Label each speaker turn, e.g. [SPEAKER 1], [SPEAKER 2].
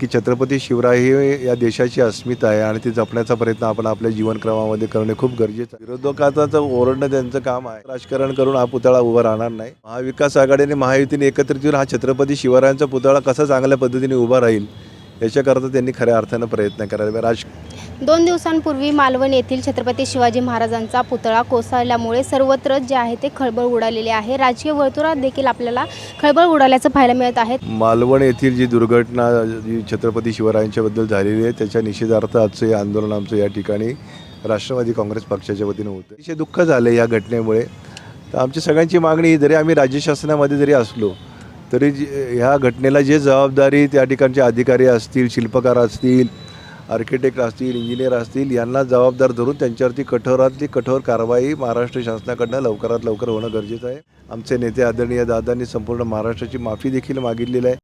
[SPEAKER 1] की छत्रपती शिवराय हे या देशाची अस्मिता आहे आणि ती जपण्याचा प्रयत्न आपण आपल्या जीवनक्रमामध्ये करणे खूप गरजेचं आहे. विरोधकाचं ओरडणं त्यांचं काम आहे. राजकारण करून हा पुतळा उभा राहणार नाही. महाविकास आघाडीने महायुतीने एकत्रित येऊन हा छत्रपती शिवरायांचा पुतळा कसा चांगल्या पद्धतीने उभा राहील याच्याकरता त्यांनी खऱ्या अर्थानं प्रयत्न करायला.
[SPEAKER 2] 2 दिवसांपूर्वी मालवण येथील छत्रपती शिवाजी महाराजांचा पुतळा कोसळल्यामुळे सर्वत्र जे आहे ते खळबळ उडालेली आहे. राजकीय वर्तुळात देखील आपल्याला खळबळ उडाल्याचं पाहायला मिळत आहे.
[SPEAKER 1] मालवण येथील जी दुर्घटना जी छत्रपती शिवरायांच्याबद्दल झालेली आहे त्याच्या निषेधार्थ आजचं हे आंदोलन आमचं या ठिकाणी राष्ट्रवादी काँग्रेस पक्षाच्या वतीनं होतं. अतिशय दुःख झालं या घटनेमुळे. तर आमची सगळ्यांची मागणी जरी आम्ही राज्य शासनामध्ये जरी असलो तरी ह्या घटनेला जे जबाबदारी त्या ठिकाणचे अधिकारी असतील, शिल्पकार असतील, आर्किटेक्ट असतील, इंजिनियर असतील यांना जबाबदार धरून त्यांच्यावरती कठोरातली कठोर कारवाई महाराष्ट्र शासनाकडनं लवकरात लवकर होणं गरजेचं आहे. आमचे नेते आदरणीय दादांनी संपूर्ण महाराष्ट्राची माफी देखील मागितलेली आहे.